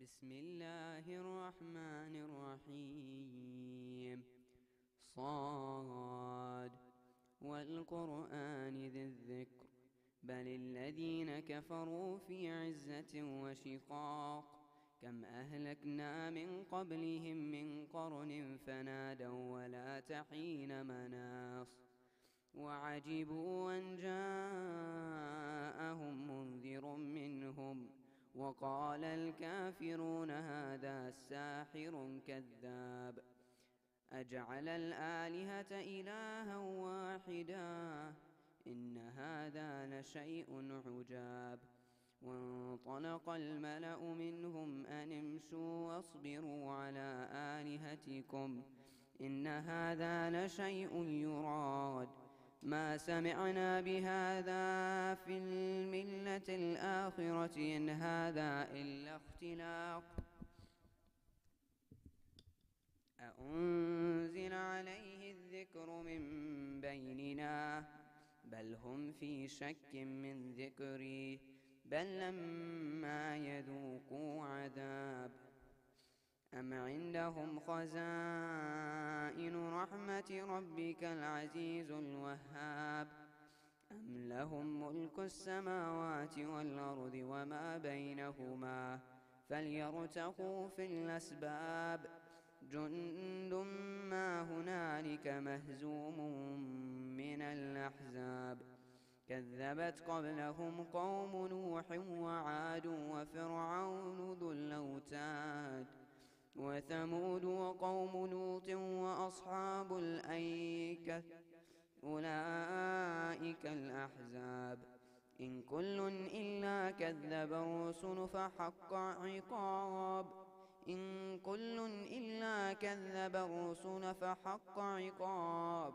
بسم الله الرحمن الرحيم. صاد والقرآن ذي الذكر بل الذين كفروا في عزة وشقاق كم أهلكنا من قبلهم من قرن فنادوا ولا تحين مناص وعجبوا أن جاءهم منذر منهم وقال الكافرون هذا ساحر كذاب أجعل الآلهة إلها واحدا إن هذا لشيء عجاب وانطلق الملأ منهم أن امشوا واصبروا على آلهتكم إن هذا لشيء يراد ما سمعنا بهذا في الملة الآخرة إن هذا إلا اختلاق أأنزل عليه الذكر من بيننا بل هم في شك من ذكري بل لما يذوقوا عذاب أم عندهم خزائن رحمة ربك العزيز الوهاب أم لهم ملك السماوات والأرض وما بينهما فليرتقوا في الأسباب جند ما هنالك مهزوم من الأحزاب كذبت قبلهم قوم نوح وعاد وفرعون ذو الأوتاد وثمود وقوم لوط وأصحاب الأيكة أولئك الأحزاب إن كل إلا كذب الرسل فحق عقاب إن كل إلا كذب الرسل فحق عقاب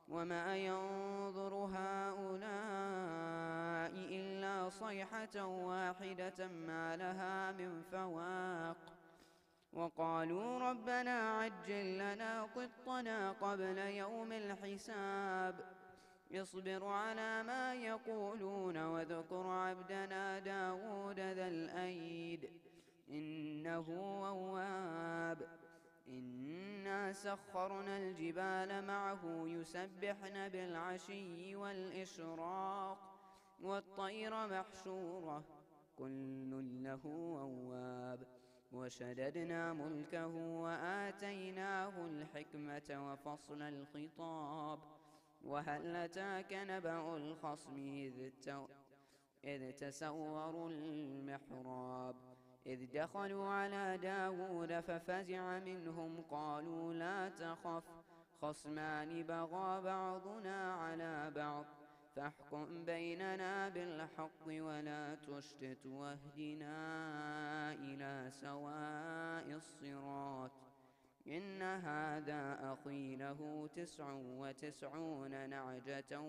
وما ينظر هؤلاء إلا صيحة واحدة ما لها من فواق وقالوا ربنا عجل لنا قطنا قبل يوم الحساب اصبر على ما يقولون واذكر عبدنا داود ذا الأيد إنه أواب إنا سخرنا الجبال معه يسبحن بالعشي والإشراق والطير محشورة كل له أواب وشددنا ملكه وآتيناه الحكمة وفصل الخطاب وهل أتاك نبأ الخصم إذ تسوروا المحراب إذ دخلوا على داود ففزع منهم قالوا لا تخف خصمان بغى بعضنا على بعض فاحكم بيننا بالحق ولا تشتت واهدنا إلى سواء الصراط إن هذا أخي له 99 نعجة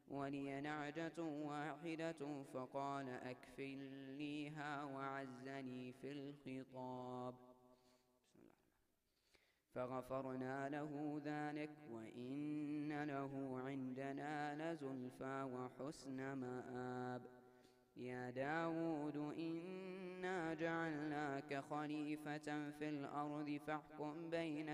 ولي نعجة واحدة فقال أكفلنيها وعزني في الخطاب فغفرنا له ذلك وإن له عندنا لزلفى وحسن مآب يا داود إنا جعلناك خليفة في الأرض فاحكم بين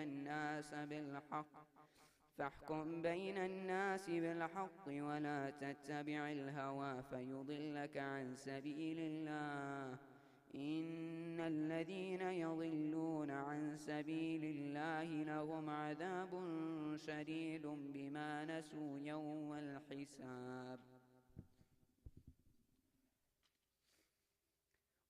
الناس بالحق ولا تتبع الهوى فيضلك عن سبيل الله إن الذين يضلون عن سبيل الله لهم عذاب شديد بما نسوا يوم الحساب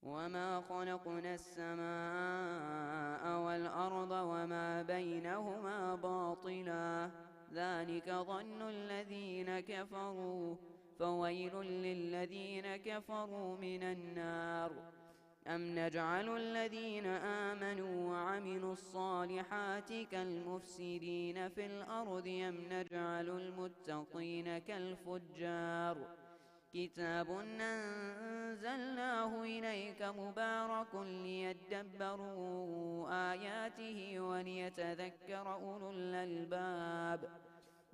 وما خلقنا السماء والأرض وما بينهما باطلا ذلك ظن الذين كفروا فويل للذين كفروا من النار أم نجعل الذين آمنوا وعملوا الصالحات كالمفسدين في الأرض أم نجعل المتقين كالفجار كتاب أنزلناه إليك مبارك ليدبروا آياته وليتذكر أولو الألباب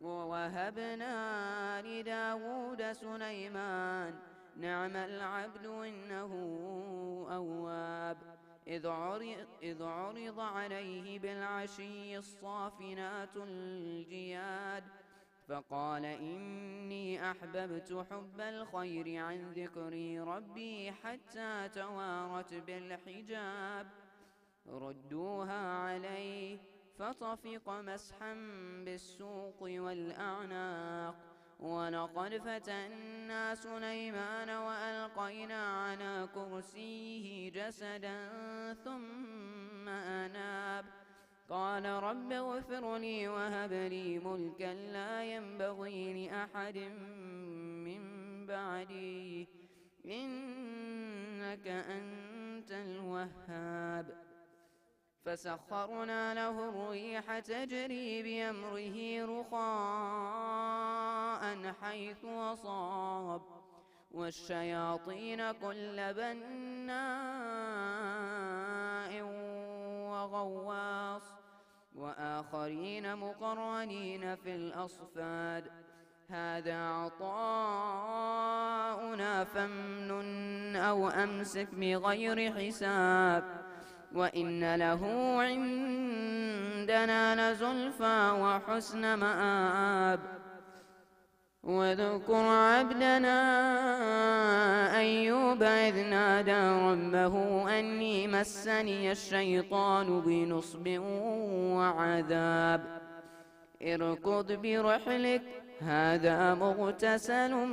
ووهبنا لداود سليمان نعم العبد إنه أواب إذ عرض عليه بالعشي الصافنات الجياد فقال إني أحببت حب الخير عن ذكر ربي حتى توارت بالحجاب ردوها عليه فطفق مسحا بالسوق والأعناق ولقد فتنا سليمان وألقينا على كرسيه جسدا ثم أناب قال رب اغفر لي وهب لي ملكا لا ينبغي لأحد من بعدي إنك أنت الوهاب فسخرنا له الريح تجري بأمره رخاء حيث أصاب والشياطين كل بناء وغواص وآخرين مقرنين في الأصفاد هذا عطاؤنا فامنن أو أمسك بغير حساب وإن له عندنا لزلفى وحسن مآب واذكر عبدنا أيوب إذ نادى ربه أني مسني الشيطان بنصب وعذاب اركض برحلك هذا مغتسل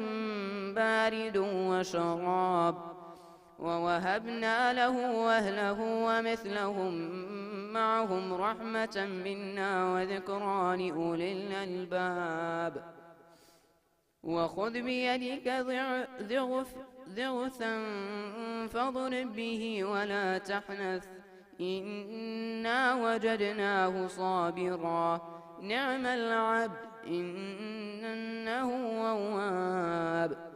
بارد وشراب ووهبنا له أهله ومثلهم معهم رحمة منا وذكرى لأولي الألباب وخذ بيدك ضغثا فاضرب به ولا تحنث إنا وجدناه صابرا نعم العبد إنه أواب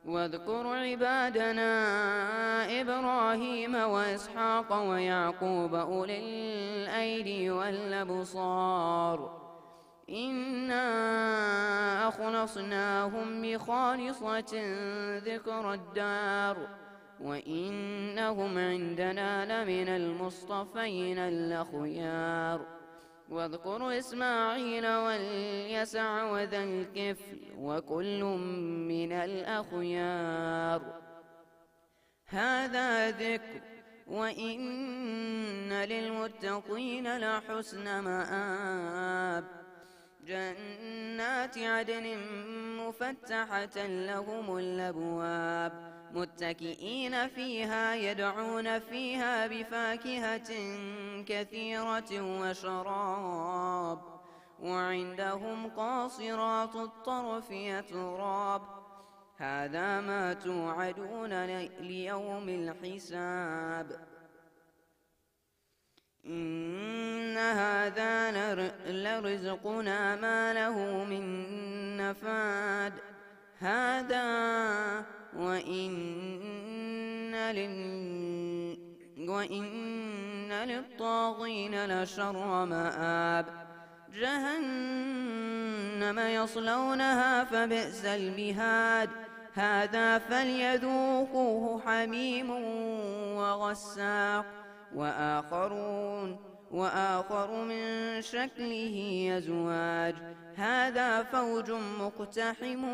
واذكر عبادنا إبراهيم وإسحاق ويعقوب أولي الأيدي والأبصار إنا أخلصناهم بخالصة ذكر الدار وإنهم عندنا لمن المصطفين الأخيار واذكر إسماعيل واليسع وذا الكفل وكل من الأخيار هذا ذكر وإن للمتقين لحسن مآب جنات عدن مفتحة لهم الأبواب متكئين فيها يدعون فيها بفاكهة كثيرة وشراب وعندهم قاصرات الطرف أتراب هذا ما توعدون ليوم الحساب إن هذا لرزقنا ما له من نفاد هذا وإن للطاغين لشر مآب جهنم يصلونها فبئس المهاد هذا فليذوقوه حميم وغساق وآخر من شكله أزواج هذا فوج مقتحم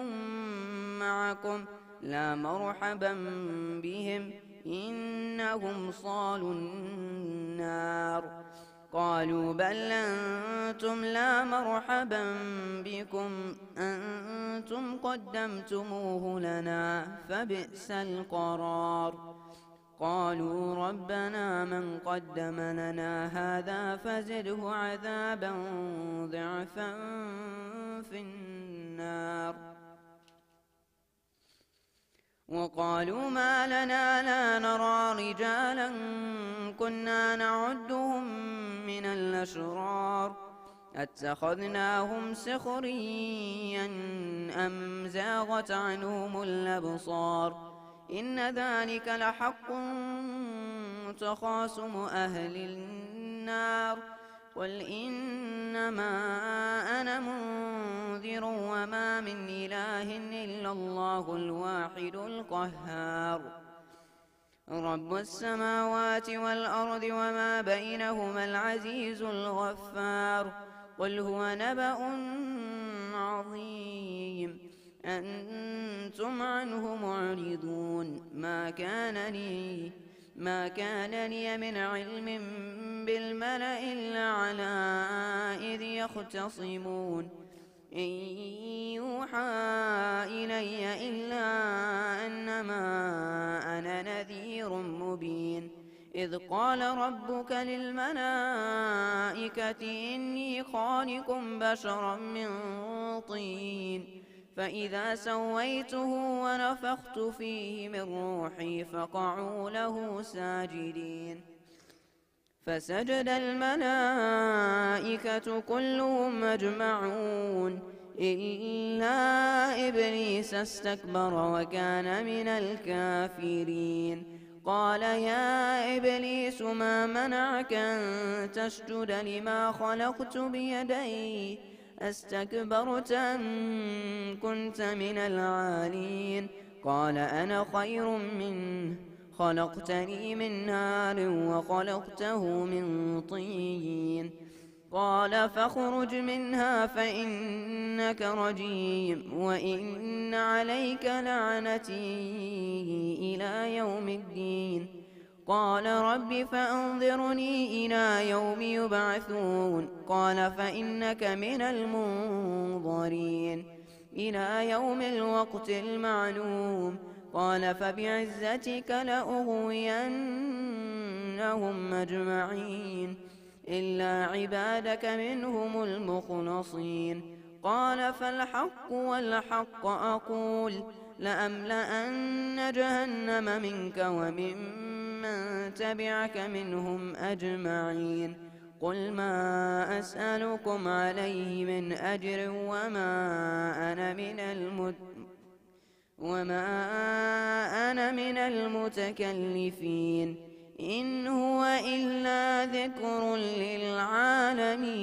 معكم لا مرحبا بهم إنهم صالوا النار قالوا بل أنتم لا مرحبا بكم أنتم قدمتموه لنا فبئس القرار قالوا ربنا من قدم لنا هذا فزده عذابا ضعفا في النار وقالوا ما لنا لا نرى رجالا كنا نعدهم من الأشرار أتخذناهم سخريا أم زاغت عنهم الأبصار إن ذلك لحق تخاصم أهل النار قل إنما أنا منذر وما من إله إلا الله الواحد القهار رب السماوات والأرض وما بينهما العزيز الغفار قل هو نبأ عظيم أنتم عنه معرضون ما كان لي من علم بالملأ الأعلى إذ يختصمون إن يوحى إلي إلا أنما أنا نذير مبين إذ قال ربك للملائكة إني خالق بشرا من طين فإذا سويته ونفخت فيه من روحي فقعوا له ساجدين فسجد الملائكة كلهم أجمعون إلا إبليس استكبر وكان من الكافرين قال يا إبليس ما منعك أن تسجد لما خلقت بيدي استكبرت أم كنت من العالين قال أنا خير منه خلقتني من نار وخلقته من طين قال فاخرج منها فإنك رجيم وإن عليك لعنتي إلى يوم الدين قال رب فأنظرني إلى يوم يبعثون قال فإنك من المنظرين إلى يوم الوقت المعلوم قال فبعزتك لأغوينهم أجمعين إلا عبادك منهم المخلصين قال فالحق والحق أقول لأملأن جهنم منك وممن تبعك منهم أجمعين قل ما أسألكم عليه من أجر وما أنا من المتكلفين إن هو إلا ذكر للعالمين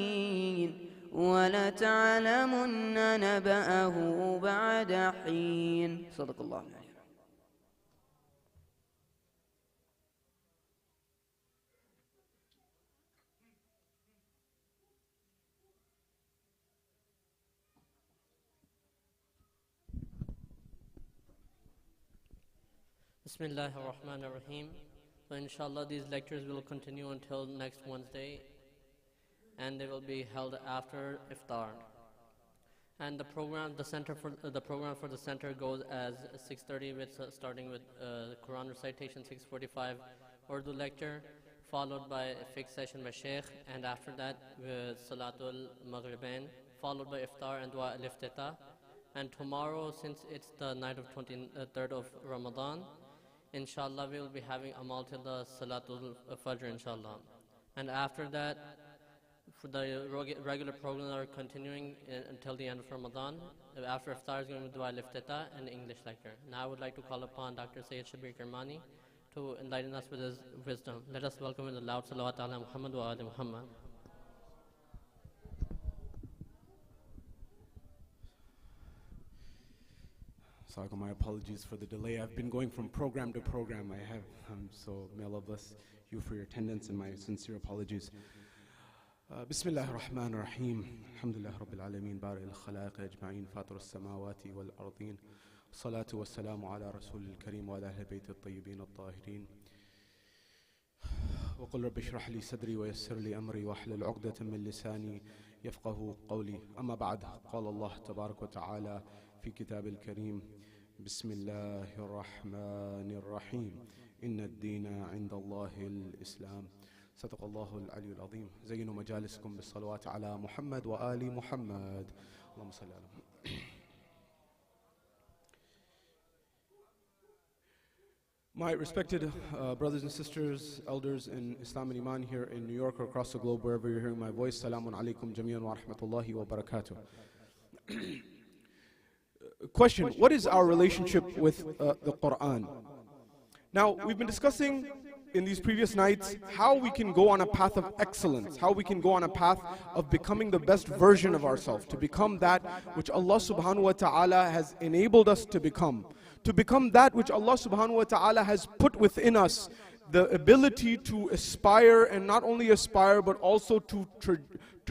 ولتعلمن نبأه بعد حين صدق الله العظيم. Bismillah ar-Rahman ar-Rahim. So inshallah these lectures will continue until next Wednesday and they will be held after iftar. And the program for the center goes as 6:30 with starting with Quran recitation, 6:45 Urdu lecture, followed by a fixed session by Sheikh, and after that with Salatul Maghribain, followed by iftar and dua al-iftitah. And tomorrow, since it's the night of 23rd of Ramadan, inshallah we will be having amal till the Salatul Fajr, inshallah. And after that, for the regular programs are continuing until the end of Ramadan. After iftar is going to be dua al-iftitah and English lecture. Now I would like to call upon Dr. Shabbir Kirmani to enlighten us with his wisdom. Let us welcome in the loud salawat ala Muhammad wa ali Muhammad. So my apologies for the delay. I've been going from program to program. So may Allah bless you for your attendance and my sincere apologies. Bismillah ar-Rahman ar-Rahim. Alhamdulillah Rabbil Alameen. Bari al-Khalaq ajma'in. Fatir al-Samawati wal-Ardeen. Salatu wa salamu ala Rasul al-Kareem wa ala ahli bayt al-Tayyibin al-Tahirin. وقل رب اشرح لي صدري ويسر لي أمري واحلل عقدة من لساني يفقه قولي. أما بعد قال الله تبارك وتعالى في كتاب الكريم بسم الله الرحمن الرحيم إن الدين عند الله الإسلام صدق الله العلي العظيم. زينوا مجالسكم بالصلوات على محمد وآل محمد اللهم صل على محمد. My respected brothers and sisters, elders in Islam and Iman here in New York or across the globe, wherever you're hearing my voice, Salamun alaikum jami'an wa rahmatullahi wa barakatuh. Question, what is our relationship with the Quran? Now, we've been discussing in these previous nights how we can go on a path of excellence, how we can go on a path of becoming the best version of ourselves, to become that which Allah subhanahu wa ta'ala has enabled us to become, to become that which Allah subhanahu wa ta'ala has put within us, the ability to aspire, and not only aspire but also to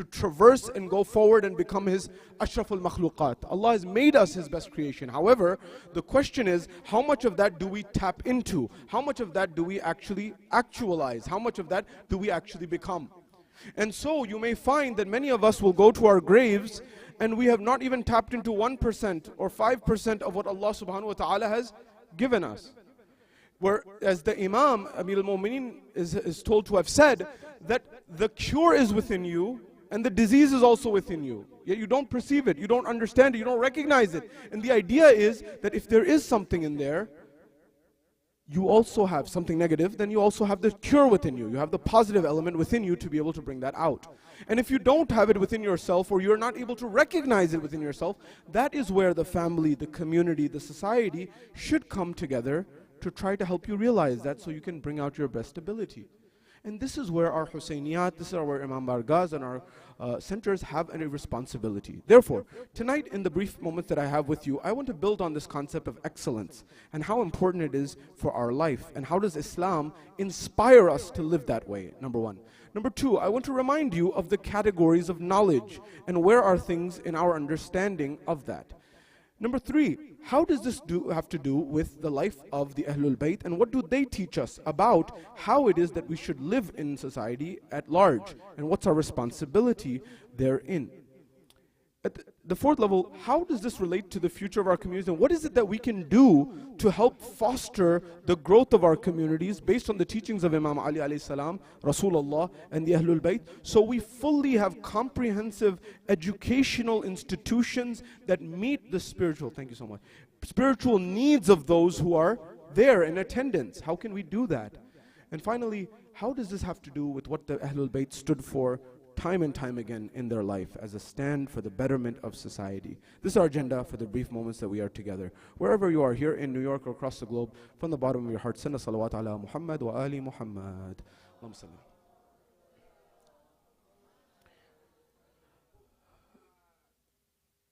traverse and go forward and become His ashraful makhluqat. Allah has made us His best creation. However, the question is, how much of that do we tap into? How much of that do we actually actualize? How much of that do we actually become? And so you may find that many of us will go to our graves and we have not even tapped into 1% or 5% of what Allah subhanahu wa ta'ala has given us. Whereas the Imam, Amir al-Mu'mineen, is told to have said that the cure is within you and the disease is also within you. Yet you don't perceive it, you don't understand it, you don't recognize it. And the idea is that if there is something in there, you also have something negative, then you also have the cure within you. You have the positive element within you to be able to bring that out. And if you don't have it within yourself, or you're not able to recognize it within yourself, that is where the family, the community, the society should come together to try to help you realize that, so you can bring out your best ability. And this is where our Husayniyat, this is where Imam Bargaz and our centers have a responsibility. Therefore, tonight in the brief moments that I have with you, I want to build on this concept of excellence and how important it is for our life, and how does Islam inspire us to live that way, number one. Number two, I want to remind you of the categories of knowledge and where are things in our understanding of that. Number three, how does this have to do with the life of the Ahlul Bayt, and what do they teach us about how it is that we should live in society at large, and what's our responsibility therein? At the fourth level, how does this relate to the future of our communities, and what is it that we can do to help foster the growth of our communities based on the teachings of Imam Ali alayhi salam, Rasulullah, and the Ahlul Bayt, so we fully have comprehensive educational institutions that meet the spiritual, thank you so much, spiritual needs of those who are there in attendance. How can we do that? And finally, how does this have to do with what the Ahlul Bayt stood for time and time again in their life as a stand for the betterment of society? This is our agenda for the brief moments that we are together. Wherever you are, here in New York or across the globe, from the bottom of your heart, send a salawat ala Muhammad wa ali Muhammad. Allahumma salli.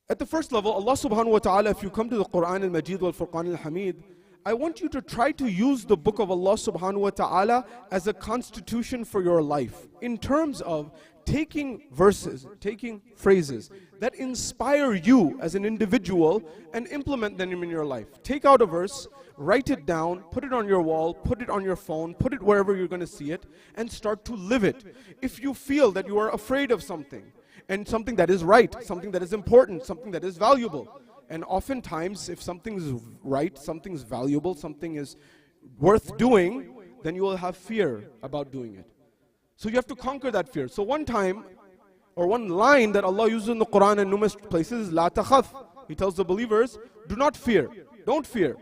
At the first level, Allah subhanahu wa ta'ala, if you come to the Quran al-Majid wal Furqan al-Hamid, I want you to try to use the book of Allah subhanahu wa ta'ala as a constitution for your life, in terms of taking verses, taking phrases that inspire you as an individual and implement them in your life. Take out a verse, write it down, put it on your wall, put it on your phone, put it wherever you're going to see it, and start to live it. If you feel that you are afraid of something, and something that is right, something that is important, something that is valuable, and oftentimes if something is right, something is valuable, something is worth doing, then you will have fear about doing it. So you have to conquer that fear. So one time, or one line that Allah uses in the Quran in numerous places is La takhaf. He tells the believers, do not fear, don't fear.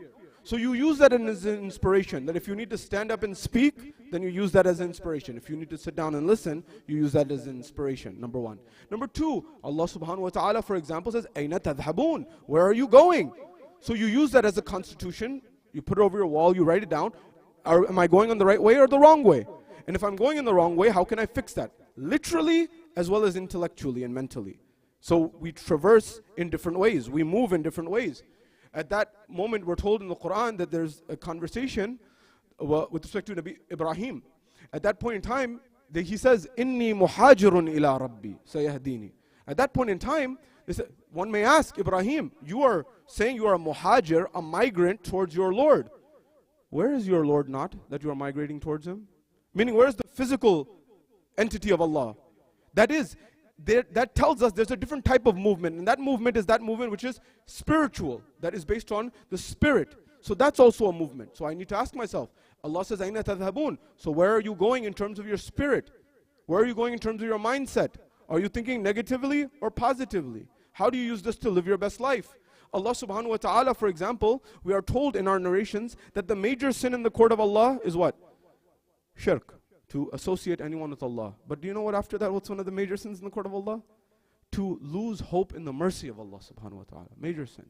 So you use that as an inspiration, that if you need to stand up and speak, then you use that as an inspiration. If you need to sit down and listen, you use that as an inspiration, number one. Number two, Allah subhanahu wa ta'ala, for example, says, Aina tadhhabun? Where are you going? So you use that as a constitution, you put it over your wall, you write it down. Am I going on the right way or the wrong way? And if I'm going in the wrong way, how can I fix that? Literally, as well as intellectually and mentally. So we traverse in different ways, we move in different ways. At that moment, we're told in the Quran that there's a conversation with respect to Nabi Ibrahim. At that point in time, he says, Inni muhajirun ila Rabbi sayahdini. At that point in time, one may ask, Ibrahim, you are saying you are a muhajir, a migrant towards your Lord. Where is your Lord not, that you are migrating towards Him? Meaning, where is the physical entity of Allah? That is, that tells us there's a different type of movement, and that movement is that movement which is spiritual, that is based on the spirit. So that's also a movement. So I need to ask myself, Allah says, Aina tadhhabun? So where are you going in terms of your spirit? Where are you going in terms of your mindset? Are you thinking negatively or positively? How do you use this to live your best life? Allah subhanahu wa ta'ala, for example, we are told in our narrations that the major sin in the court of Allah is what? Shirk. To associate anyone with Allah. But do you know what after that, what's one of the major sins in the court of Allah? To lose hope in the mercy of Allah subhanahu wa ta'ala. Major sin.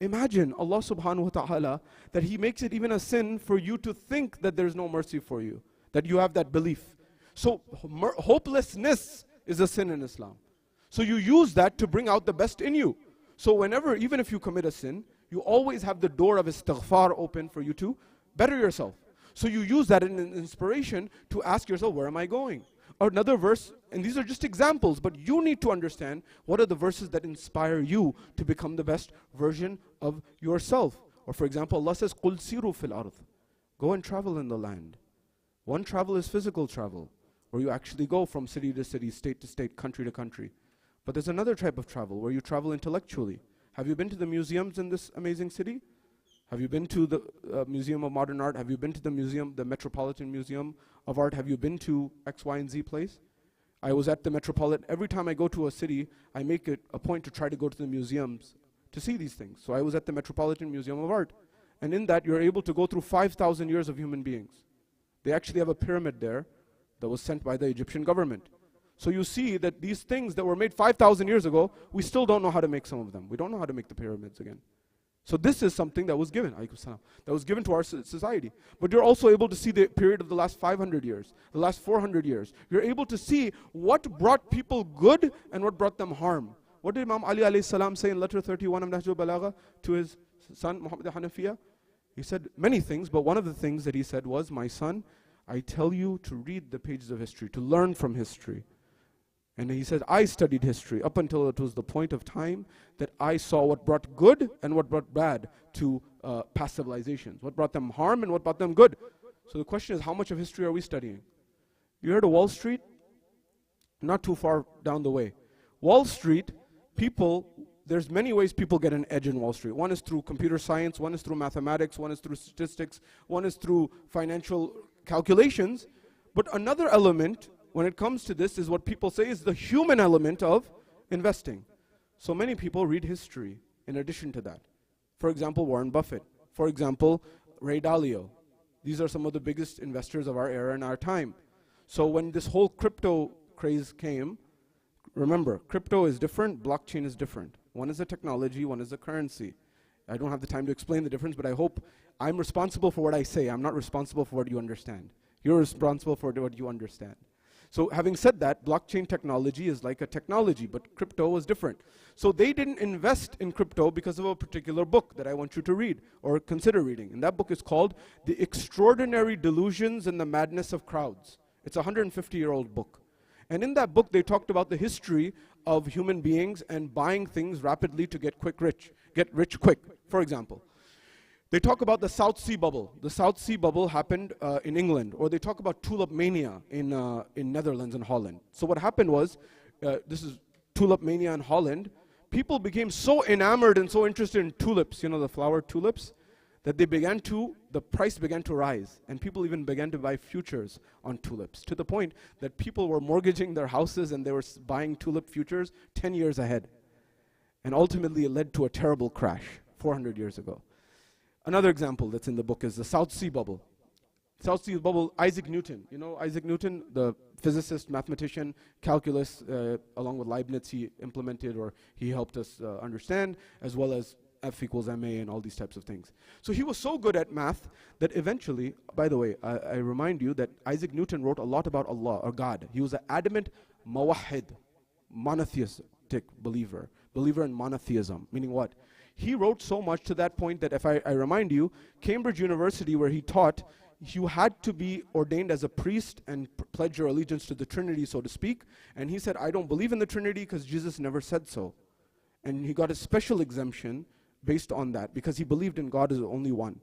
Imagine Allah subhanahu wa ta'ala, that He makes it even a sin for you to think that there's no mercy for you, that you have that belief. So hopelessness is a sin in Islam. So you use that to bring out the best in you. So whenever, even if you commit a sin, you always have the door of istighfar open for you to better yourself. So you use that in an inspiration to ask yourself, where am I going? Or another verse, and these are just examples, but you need to understand what are the verses that inspire you to become the best version of yourself. Or for example, Allah says, قُلْ سِيرُوا فِي الْأَرْضِ. Go and travel in the land. One travel is physical travel, where you actually go from city to city, state to state, country to country. But there's another type of travel where you travel intellectually. Have you been to the museums in this amazing city? Have you been to the Museum of Modern Art? Have you been to the museum, the Metropolitan Museum of Art? Have you been to X, Y, and Z place? I was at the Metropolitan. Every time I go to a city, I make it a point to try to go to the museums to see these things. So I was at the Metropolitan Museum of Art. And in that, you're able to go through 5,000 years of human beings. They actually have a pyramid there that was sent by the Egyptian government. So you see that these things that were made 5,000 years ago, we still don't know how to make some of them. We don't know how to make the pyramids again. So this is something that was given, that was given to our society. But you're also able to see the period of the last 500 years, the last 400 years. You're able to see what brought people good and what brought them harm. What did Imam Ali alayhi salam say in letter 31 of Nahjul Balagha to his son Muhammad Hanafiya? He said many things, but one of the things that he said was, my son, I tell you to read the pages of history, to learn from history. And he said, I studied history up until it was the point of time that I saw what brought good and what brought bad to past civilizations. What brought them harm and what brought them good. So the question is, how much of history are we studying? You heard of Wall Street? Not too far down the way. Wall Street, there's many ways people get an edge in Wall Street. One is through computer science, one is through mathematics, one is through statistics, one is through financial calculations. But another element when it comes to this is what people say is the human element of investing. So many people read history in addition to that. For example, Warren Buffett. For example, Ray Dalio. These are some of the biggest investors of our era and our time. So when this whole crypto craze came, remember, crypto is different, blockchain is different. One is a technology, one is a currency. I don't have the time to explain the difference, but I hope I'm responsible for what I say. I'm not responsible for what you understand. You're responsible for what you understand. So having said that, blockchain technology is like a technology, but crypto was different. So they didn't invest in crypto because of a particular book that I want you to read or consider reading. And that book is called The Extraordinary Delusions and the Madness of Crowds. It's a 150-year-old book. And in that book, they talked about the history of human beings and buying things rapidly to get rich quick. For example, they talk about the South Sea bubble. The South Sea bubble happened in England. Or they talk about tulip mania in Netherlands and Holland. So what happened was, this is tulip mania in Holland. People became so enamored and so interested in tulips, you know, the flower tulips, that the price began to rise. And people even began to buy futures on tulips, to the point that people were mortgaging their houses and they were buying tulip futures 10 years ahead. And ultimately it led to a terrible crash 400 years ago. Another example that's in the book is the South Sea bubble. South Sea bubble, Isaac Newton. You know Isaac Newton, the physicist, mathematician, calculus, along with Leibniz, he implemented or he helped us understand, as well as F equals ma and all these types of things. So he was so good at math that eventually, by the way, I remind you that Isaac Newton wrote a lot about Allah or God. He was an adamant mawahid, monotheistic believer in monotheism, meaning what? He wrote so much to that point that if I remind you, Cambridge University, where he taught, you had to be ordained as a priest and pledge your allegiance to the Trinity, so to speak. And he said, I don't believe in the Trinity because Jesus never said so. And he got a special exemption based on that because he believed in God as only one.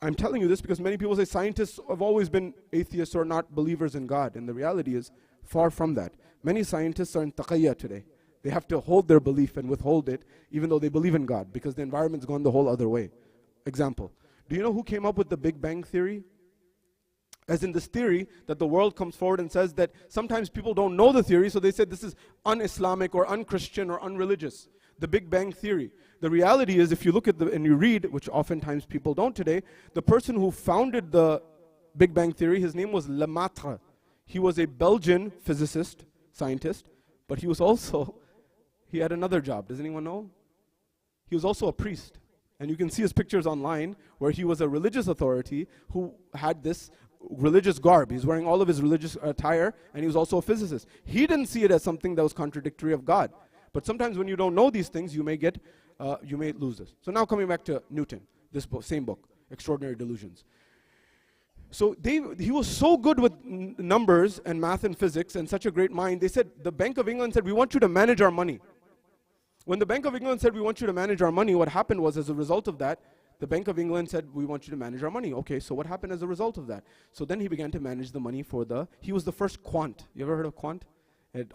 I'm telling you this because many people say scientists have always been atheists or not believers in God. And the reality is far from that. Many scientists are in taqiyya today. They have to hold their belief and withhold it, even though they believe in God, because the environment's gone the whole other way. Example, do you know who came up with the Big Bang Theory? As in this theory that the world comes forward and says that sometimes people don't know the theory, so they said this is un-Islamic or un-Christian or unreligious. The Big Bang Theory. The reality is, if you look at and you read, which oftentimes people don't today, the person who founded the Big Bang Theory, his name was Lemaitre. He was a Belgian physicist, scientist, but he had another job. Does anyone know? He was also a priest. And you can see his pictures online where he was a religious authority who had this religious garb. He's wearing all of his religious attire, and he was also a physicist. He didn't see it as something that was contradictory of God. But sometimes when you don't know these things, you may get you may lose this. So now coming back to Newton, this book, same book, Extraordinary Delusions. So he was so good with numbers and math and physics and such a great mind, they said, the Bank of England said, we want you to manage our money. When the Bank of England said, we want you to manage our money, what happened was, as a result of that, the Bank of England said, we want you to manage our money. Okay, so what happened as a result of that? So then he began to manage the money for he was the first quant. You ever heard of quant?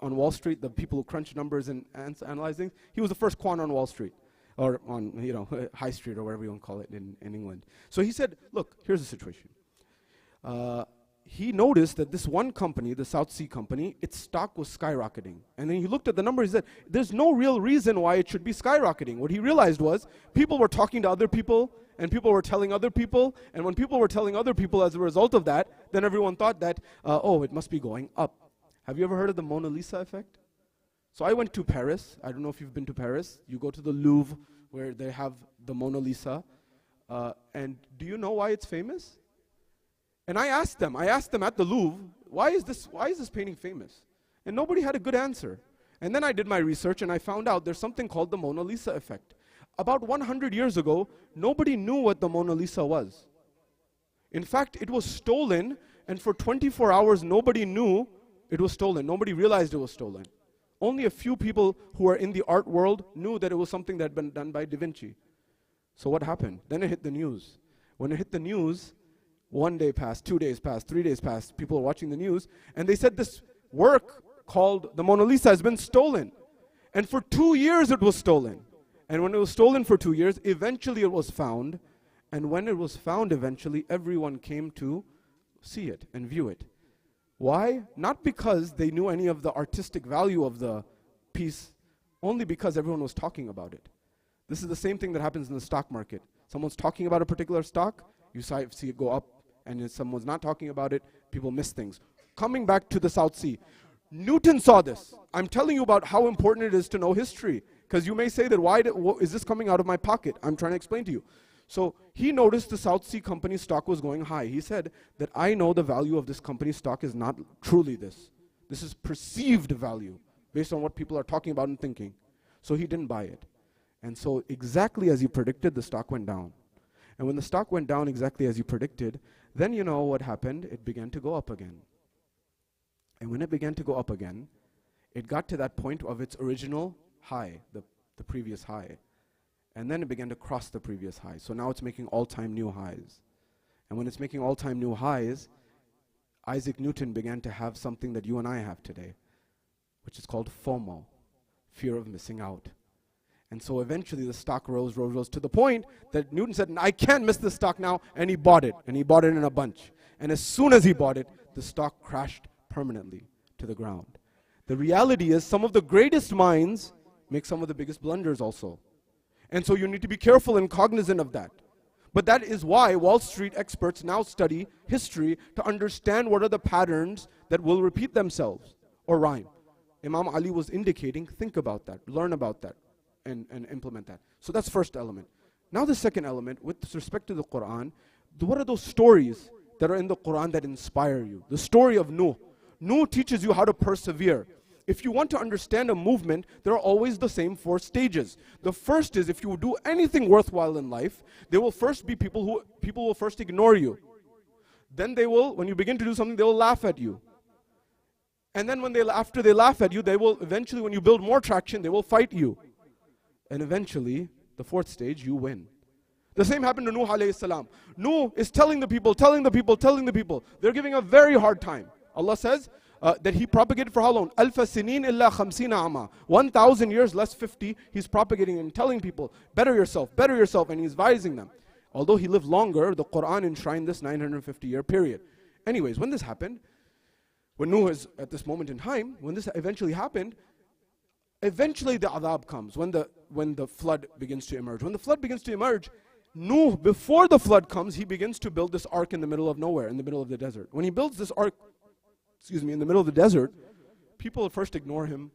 On Wall Street, the people who crunch numbers and analyze things. He was the first quant on Wall Street, or on, High Street, or whatever you want to call it in England. So he said, look, here's the situation. He noticed that this one company, the South Sea Company, its stock was skyrocketing. And then he looked at the numbers and said, there's no real reason why it should be skyrocketing. What he realized was, people were talking to other people, and people were telling other people, and when people were telling other people as a result of that, then everyone thought that, it must be going up. Have you ever heard of the Mona Lisa effect? So I went to Paris. I don't know if you've been to Paris. You go to the Louvre, where they have the Mona Lisa. And do you know why it's famous? And I asked them at the Louvre, why is this painting famous? And nobody had a good answer. And then I did my research and I found out there's something called the Mona Lisa effect. About 100 years ago, nobody knew what the Mona Lisa was. In fact, it was stolen, and for 24 hours nobody knew it was stolen. Nobody realized it was stolen. Only a few people who are in the art world knew that it was something that had been done by Da Vinci. So what happened? Then it hit the news. When it hit the news, 1 day passed, 2 days passed, 3 days passed, people were watching the news, and they said this work called the Mona Lisa has been stolen. And for 2 years it was stolen. And when it was stolen for 2 years, eventually it was found. And when it was found eventually, everyone came to see it and view it. Why? Not because they knew any of the artistic value of the piece, only because everyone was talking about it. This is the same thing that happens in the stock market. Someone's talking about a particular stock, you see it go up, and if someone's not talking about it, people miss things. Coming back to the South Sea, Newton saw this. I'm telling you about how important it is to know history, because you may say that, why is this coming out of my pocket? I'm trying to explain to you. So he noticed the South Sea Company stock was going high. He said that I know the value of this company's stock is not truly this. This is perceived value based on what people are talking about and thinking. So he didn't buy it. And so exactly as he predicted, the stock went down. And when the stock went down exactly as you predicted, then you know what happened? It began to go up again. And when it began to go up again, it got to that point of its original high, the previous high. And then it began to cross the previous high. So now it's making all-time new highs. And when it's making all-time new highs, Isaac Newton began to have something that you and I have today, which is called FOMO, fear of missing out. And so eventually the stock rose to the point that Newton said, I can't miss this stock now, and he bought it. And he bought it in a bunch. And as soon as he bought it, the stock crashed permanently to the ground. The reality is some of the greatest minds make some of the biggest blunders also. And so you need to be careful and cognizant of that. But that is why Wall Street experts now study history to understand what are the patterns that will repeat themselves or rhyme. Imam Ali was indicating, think about that, learn about that, and implement that. So that's first element. Now the second element, with respect to the Quran, what are those stories that are in the Quran that inspire you? The story of Nuh. Nuh teaches you how to persevere. If you want to understand a movement, there are always the same 4 stages. The first is, if you do anything worthwhile in life, there will first be people will first ignore you. Then they will, when you begin to do something, they will laugh at you. And then after they laugh at you, they will eventually, when you build more traction, they will fight you. And eventually, the 4th stage, you win. The same happened to Nuh alayhi salam. Nuh is telling the people. They're giving a very hard time. Allah says that he propagated for how long? Alfa sinin illa khamsina ama. 1,000 years less 50, he's propagating and telling people, better yourself, and he's advising them. Although he lived longer, the Quran enshrined this 950-year period. Anyways, when this happened, when Nuh is at this moment in time, when this eventually happened, eventually the adhab comes, when the flood begins to emerge. When the flood begins to emerge, Nuh, before the flood comes, he begins to build this ark in the middle of nowhere, in the middle of the desert. When he builds this ark, in the middle of the desert, people at first ignore him.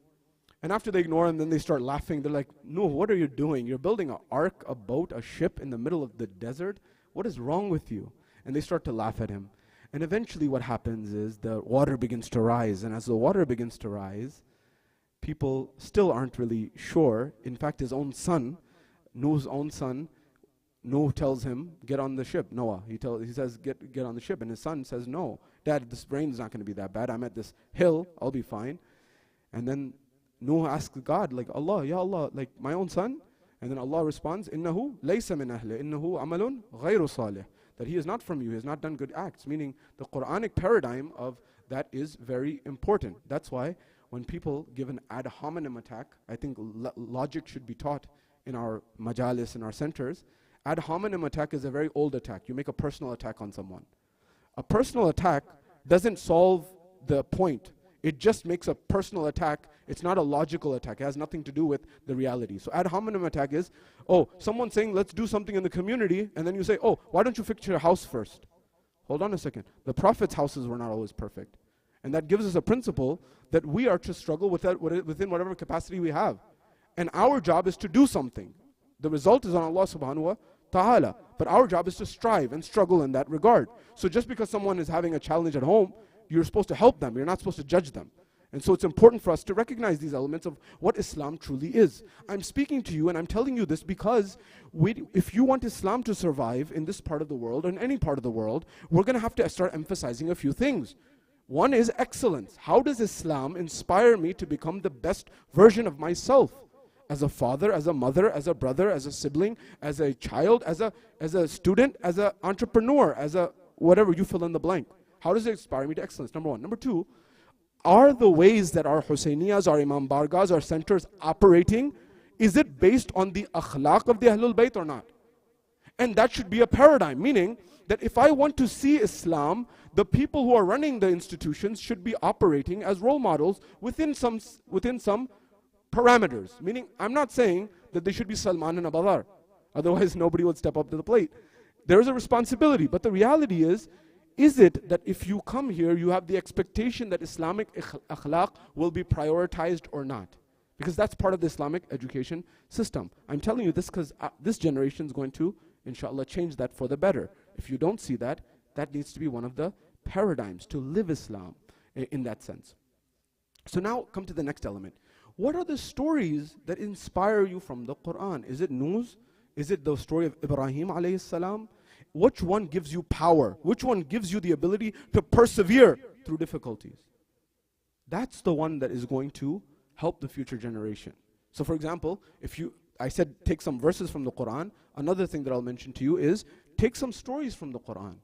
And after they ignore him, then they start laughing. They're like, Nuh, what are you doing? You're building an ark, a boat, a ship in the middle of the desert? What is wrong with you? And they start to laugh at him. And eventually what happens is the water begins to rise. And as the water begins to rise, people still aren't really sure. In fact, his own son, Nuh's own son, Nuh tells him, get on the ship, Noah. He says, get on the ship. And his son says, no, Dad, this rain's not going to be that bad. I'm at this hill, I'll be fine. And then Nuh asks God, like, Allah, Ya Allah, like my own son? And then Allah responds, إِنَّهُ لَيْسَ مِنْ أَهْلِ إِنَّهُ عَمَلٌ غَيْرُ صَالِحٍ. That he is not from you, he has not done good acts. Meaning the Quranic paradigm of that is very important. That's why when people give an ad hominem attack, I think logic should be taught in our majalis, in our centers. Ad hominem attack is a very old attack. You make a personal attack on someone. A personal attack doesn't solve the point. It just makes a personal attack. It's not a logical attack. It has nothing to do with the reality. So ad hominem attack is, oh, someone's saying let's do something in the community, and then you say, oh, why don't you fix your house first? Hold on a second. The Prophet's houses were not always perfect. And that gives us a principle that we are to struggle with that within whatever capacity we have. And our job is to do something. The result is on Allah subhanahu wa ta'ala. But our job is to strive and struggle in that regard. So just because someone is having a challenge at home, you're supposed to help them. You're not supposed to judge them. And so it's important for us to recognize these elements of what Islam truly is. I'm speaking to you and I'm telling you this because if you want Islam to survive in this part of the world or in any part of the world, we're going to have to start emphasizing a few things. One is excellence. How does Islam inspire me to become the best version of myself? As a father, as a mother, as a brother, as a sibling, as a child, as a student, as an entrepreneur, as a whatever, you fill in the blank. How does it inspire me to excellence? Number one. Number two, are the ways that our Husainiyas, our Imam Bargas, our centers operating, is it based on the akhlaq of the Ahlul Bayt or not? And that should be a paradigm, meaning that if I want to see Islam, the people who are running the institutions should be operating as role models within some parameters. Meaning, I'm not saying that they should be Salman and Abadar. Otherwise, nobody would step up to the plate. There is a responsibility, but the reality is it that if you come here, you have the expectation that Islamic akhlaq will be prioritized or not? Because that's part of the Islamic education system. I'm telling you this because this generation is going to, inshallah, change that for the better. If you don't see that, that needs to be one of the paradigms to live Islam in that sense. So now come to the next element. What are the stories that inspire you from the Quran? Is it Nuh's? Is it the story of Ibrahim alayhi salam? Which one gives you power? Which one gives you the ability to persevere through difficulties? That's the one that is going to help the future generation. So for example, I said take some verses from the Quran. Another thing that I'll mention to you is take some stories from the Quran.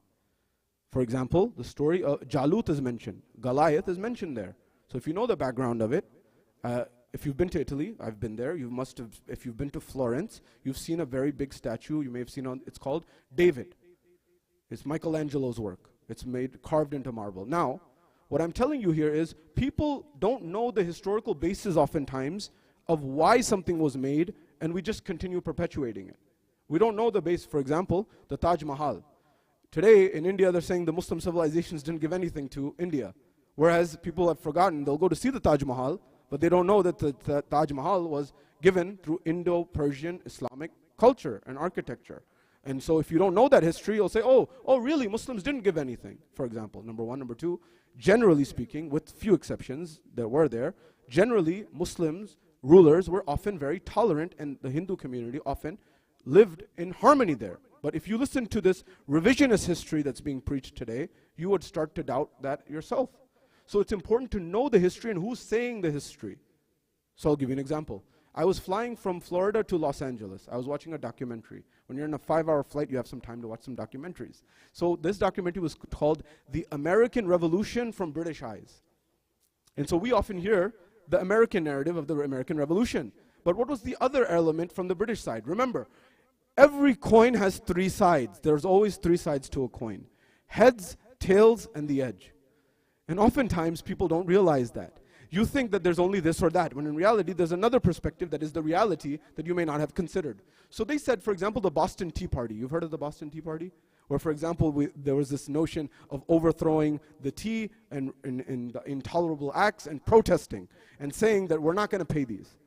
For example, the story of Jalut is mentioned. Goliath is mentioned there. So if you know the background of it, if you've been to Italy, I've been there, if you've been to Florence, you've seen a very big statue, you may have seen it's called David. It's Michelangelo's work. It's carved into marble. Now, what I'm telling you here is people don't know the historical basis oftentimes of why something was made, and we just continue perpetuating it. We don't know the base. For example, the Taj Mahal. Today in India, they're saying the Muslim civilizations didn't give anything to India. Whereas people have forgotten, they'll go to see the Taj Mahal, but they don't know that the Taj Mahal was given through Indo-Persian Islamic culture and architecture. And so if you don't know that history, you'll say, oh, really, Muslims didn't give anything, for example. Number one. Number two, generally speaking, with few exceptions that were there, generally Muslims, rulers, were often very tolerant, and the Hindu community often lived in harmony there. But if you listen to this revisionist history that's being preached today, you would start to doubt that yourself. So it's important to know the history and who's saying the history. So I'll give you an example. I was flying from Florida to Los Angeles. I was watching a documentary. When you're in a 5-hour flight, you have some time to watch some documentaries. So this documentary was called The American Revolution from British Eyes. And so we often hear the American narrative of the American Revolution. But what was the other element from the British side? Remember, every coin has 3 sides. There's always 3 sides to a coin. Heads, tails, and the edge. And oftentimes people don't realize that. You think that there's only this or that, when in reality there's another perspective that is the reality that you may not have considered. So they said, for example, the Boston Tea Party. You've heard of the Boston Tea Party? Where, for example, there was this notion of overthrowing the tea and the intolerable acts and protesting and saying that we're not going to pay these.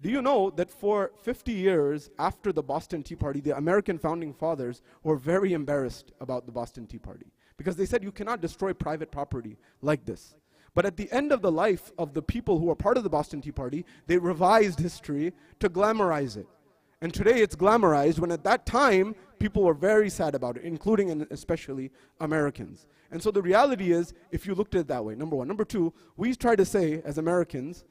Do you know that for 50 years after the Boston Tea Party, the American founding fathers were very embarrassed about the Boston Tea Party? Because they said you cannot destroy private property like this. But at the end of the life of the people who were part of the Boston Tea Party, they revised history to glamorize it. And today it's glamorized, when at that time, people were very sad about it, including and especially Americans. And so the reality is, if you looked at it that way, number one. Number two, we try to say, as Americans,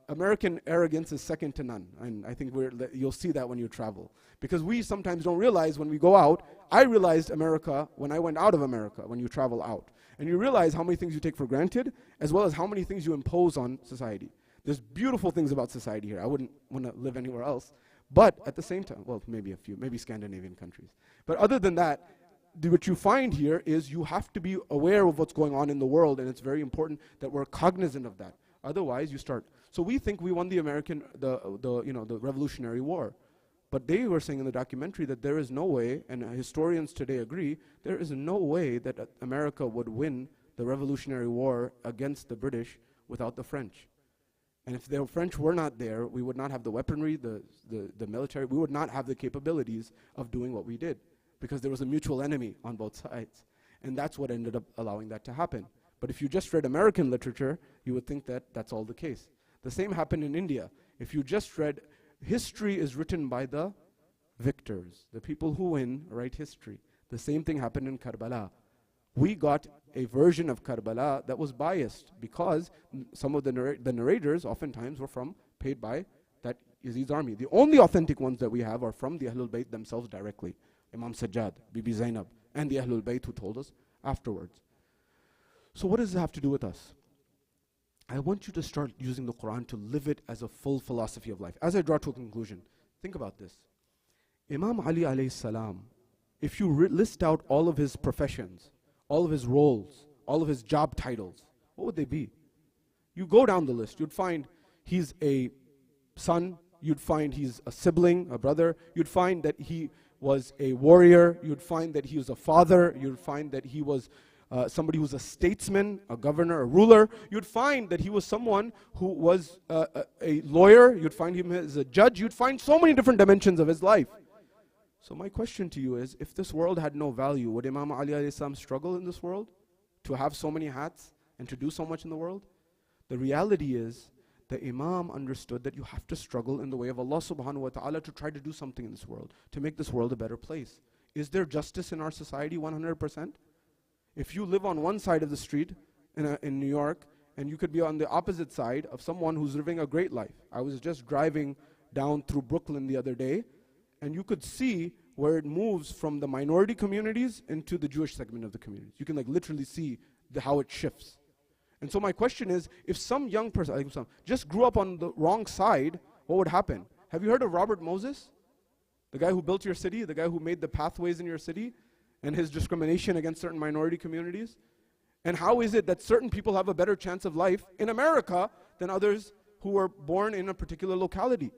American arrogance is second to none. And I think you'll see that when you travel. Because we sometimes don't realize when we go out. I realized America when I went out of America, when you travel out. And you realize how many things you take for granted, as well as how many things you impose on society. There's beautiful things about society here. I wouldn't want to live anywhere else. But at the same time, well, maybe a few, maybe Scandinavian countries. But other than that, what you find here is you have to be aware of what's going on in the world, and it's very important that we're cognizant of that. Otherwise, you start. So we think we won the the Revolutionary War. But they were saying in the documentary that there is no way, and historians today agree, there is no way that America would win the Revolutionary War against the British without the French. And if the French were not there, we would not have the weaponry, the military, we would not have the capabilities of doing what we did, because there was a mutual enemy on both sides. And that's what ended up allowing that to happen. But if you just read American literature, you would think that that's all the case. The same happened in India. If you just read, history is written by the victors. The people who win write history. The same thing happened in Karbala. We got a version of Karbala that was biased, because some of the narrators oftentimes were paid by that Yazid's army. The only authentic ones that we have are from the Ahlul Bayt themselves directly. Imam Sajjad, Bibi Zainab, and the Ahlul Bayt who told us afterwards. So what does it have to do with us? I want you to start using the Quran to live it as a full philosophy of life. As I draw to a conclusion, think about this. Imam Ali alayhi salam, if you list out all of his professions, all of his roles, all of his job titles, what would they be? You go down the list, you'd find he's a son, you'd find he's a sibling, a brother, you'd find that he was a warrior, you'd find that he was a father, you'd find that he was somebody who's a statesman, a governor, a ruler. You'd find that he was someone who was a lawyer. You'd find him as a judge. You'd find so many different dimensions of his life. So my question to you is, if this world had no value, would Imam Ali alayhi salam struggle in this world to have so many hats and to do so much in the world? The reality is that Imam understood that you have to struggle in the way of Allah subhanahu wa ta'ala to try to do something in this world, to make this world a better place. Is there justice in our society 100%? If you live on one side of the street in New York, and you could be on the opposite side of someone who's living a great life. I was just driving down through Brooklyn the other day, and you could see where it moves from the minority communities into the Jewish segment of the communities. You can literally see how it shifts. And so my question is, if some young person just grew up on the wrong side, what would happen? Have you heard of Robert Moses? The guy who built your city, the guy who made the pathways in your city, and his discrimination against certain minority communities? And how is it that certain people have a better chance of life in America than others who were born in a particular locality?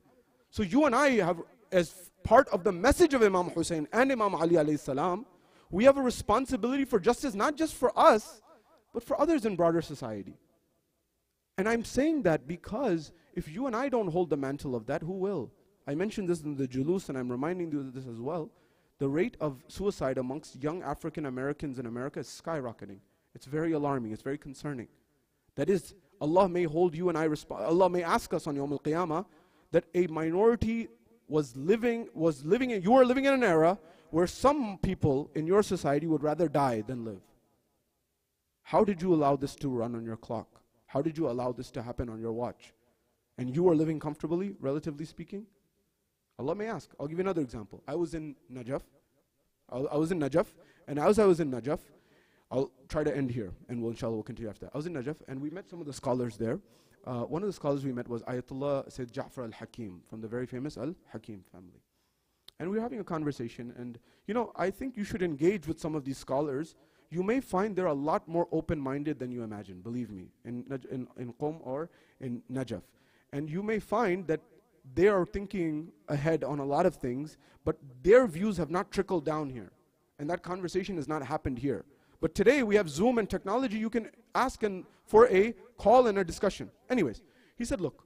So you and I have, as part of the message of Imam Hussein and Imam Ali alayhi salam, we have a responsibility for justice, not just for us, but for others in broader society. And I'm saying that because if you and I don't hold the mantle of that, who will? I mentioned this in the Julus, and I'm reminding you of this as well. The rate of suicide amongst young African Americans in America is skyrocketing. It's very alarming, it's very concerning. That is, Allah may hold you and I Allah may ask us on Yawm al-Qiyamah that a minority was living in, you are living in an era where some people in your society would rather die than live. How did you allow this to run on your clock? How did you allow this to happen on your watch? And you are living comfortably, relatively speaking? Allah may ask. I'll give you another example. I was in Najaf. And as I was in Najaf, I'll try to end here, and inshallah we'll continue after that. I was in Najaf, and we met some of the scholars there. One of the scholars we met was Ayatollah Sayyid Ja'far al-Hakim, from the very famous al-Hakim family. And we were having a conversation, and I think you should engage with some of these scholars. You may find they're a lot more open-minded than you imagine, believe me, in Qom or in Najaf. And you may find that they are thinking ahead on a lot of things, but their views have not trickled down here. And that conversation has not happened here. But today we have Zoom and technology. You can ask for a call and a discussion. Anyways, he said, look,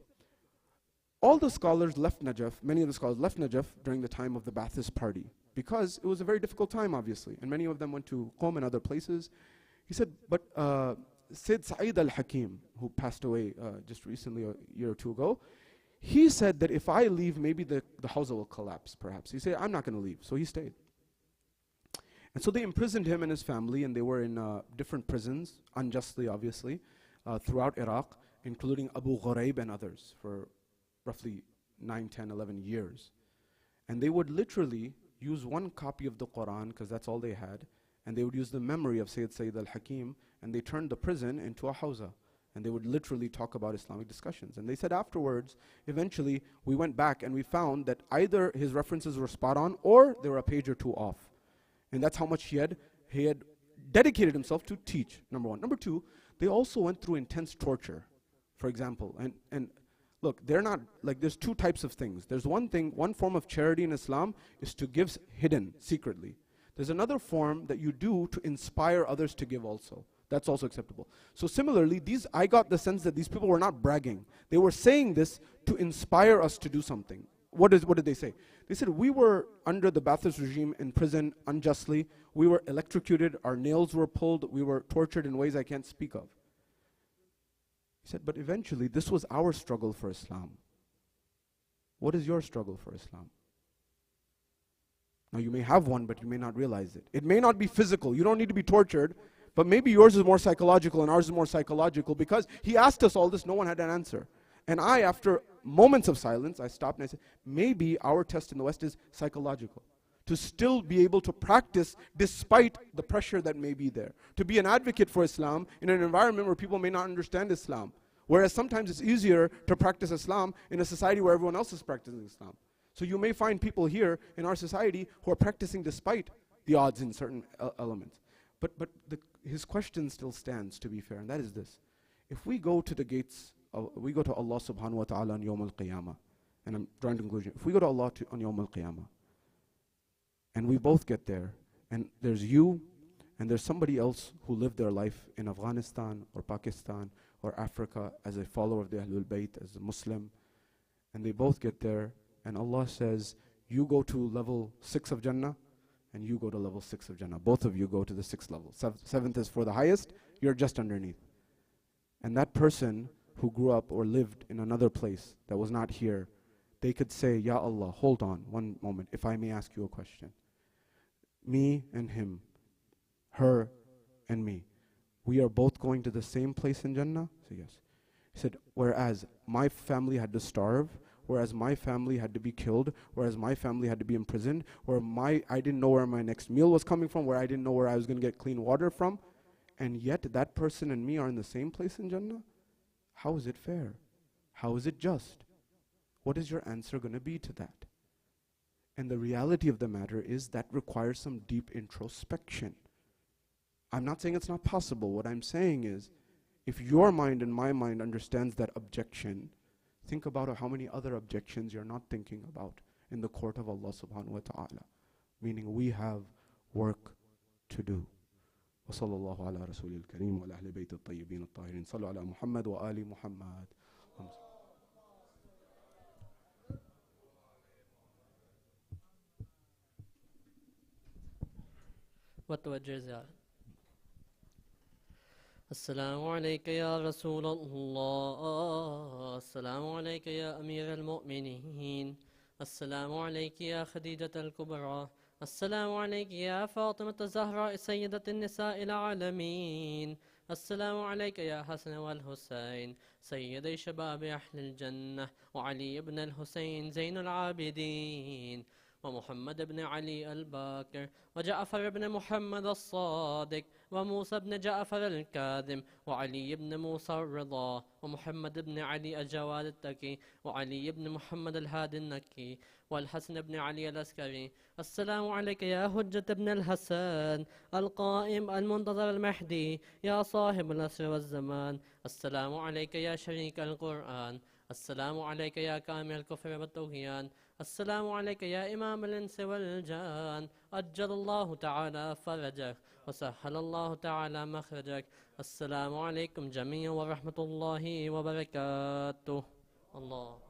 all the scholars left Najaf, many of the scholars left Najaf during the time of the Ba'athist party, because it was a very difficult time, obviously. And many of them went to Qom and other places. He said, but Sayyid Sa'id al-Hakim, who passed away just recently, a year or two ago, He said that if I leave, maybe the house will collapse, perhaps. He said, I'm not going to leave. So he stayed. And so they imprisoned him and his family, and they were in different prisons, unjustly, obviously, throughout Iraq, including Abu Ghuraib and others, for roughly 9, 10, 11 years. And they would literally use one copy of the Quran, because that's all they had, and they would use the memory of Sayyid al-Hakim, and they turned the prison into a hawza. And they would literally talk about Islamic discussions. And they said afterwards, eventually, we went back and we found that either his references were spot on or they were a page or two off. And that's how much he had dedicated himself to teach, number one. Number two, they also went through intense torture, for example. And look, they're not, like, there's two types of things. There's one form of charity in Islam is to give hidden, secretly. There's another form that you do to inspire others to give also. That's also acceptable. So similarly, I got the sense that these people were not bragging. They were saying this to inspire us to do something. What did they say? They said, we were under the Ba'athist regime in prison unjustly. We were electrocuted. Our nails were pulled. We were tortured in ways I can't speak of. He said, but eventually, this was our struggle for Islam. What is your struggle for Islam? Now, you may have one, but you may not realize it. It may not be physical. You don't need to be tortured. But maybe yours is more psychological and ours is more psychological, because he asked us all this, no one had an answer. And after moments of silence, I stopped and I said, maybe our test in the West is psychological. To still be able to practice despite the pressure that may be there. To be an advocate for Islam in an environment where people may not understand Islam. Whereas sometimes it's easier to practice Islam in a society where everyone else is practicing Islam. So you may find people here in our society who are practicing despite the odds in certain elements. But his question still stands, to be fair, and that is this. If we go to the gates, we go to Allah subhanahu wa ta'ala on Yawm al-Qiyamah, and I'm drawing to conclusion. If we go to Allah on Yawm al-Qiyamah, and we both get there, and there's you, and there's somebody else who lived their life in Afghanistan, or Pakistan, or Africa, as a follower of the Ahlul Bayt, as a Muslim, and they both get there, and Allah says, you go to level 6 of Jannah, and you go to level 6 of Jannah. Both of you go to the 6th level. 7th is for the highest, you're just underneath. And that person who grew up or lived in another place that was not here, they could say, Ya Allah, hold on one moment, if I may ask you a question. Me and him, her and me, we are both going to the same place in Jannah? So yes. He said, whereas my family had to starve, whereas my family had to be killed, whereas my family had to be imprisoned, where I didn't know where my next meal was coming from, where I didn't know where I was going to get clean water from, and yet that person and me are in the same place in Jannah? How is it fair? How is it just? What is your answer going to be to that? And the reality of the matter is that requires some deep introspection. I'm not saying it's not possible. What I'm saying is, if your mind and my mind understands that objection, think about how many other objections you're not thinking about in the court of Allah subhanahu wa ta'ala. Meaning we have work to do. وصلى الله على رسول الكريم وعلى أهل بيت الطيبين الطاهرين صلوا على محمد وآل محمد. وتوجه زيارة. السلام عليك يا رسول الله، السلام عليك يا أمير المؤمنين، السلام عليك يا خديجة الكبرى، السلام عليك يا فاطمة الزهراء سيدة النساء العالمين، السلام عليك يا حسن والحسين سيدي شباب أهل الجنة، وعلي بن الحسين زين العابدين، ومحمد بن علي الباكر، وجعفر بن محمد الصادق، وموسى بن جعفر الكاظم، وعلي بن موسى الرضا، ومحمد بن علي الجواد التكي، وعلي بن محمد الهادي النكي، والحسن بن علي العسكري. السلام عليك يا حجة بن الحسن القائم المنتظر المهدي يا صاحب العصر والزمان. السلام عليك يا شريك القرآن. السلام عليك يا كامل الكفر والطغيان. السلام عليك يا إمام الإنس والجان. أجل الله تعالى فرجك وسهل الله تعالى مخرجك. السلام عليكم جميعا ورحمة الله وبركاته. الله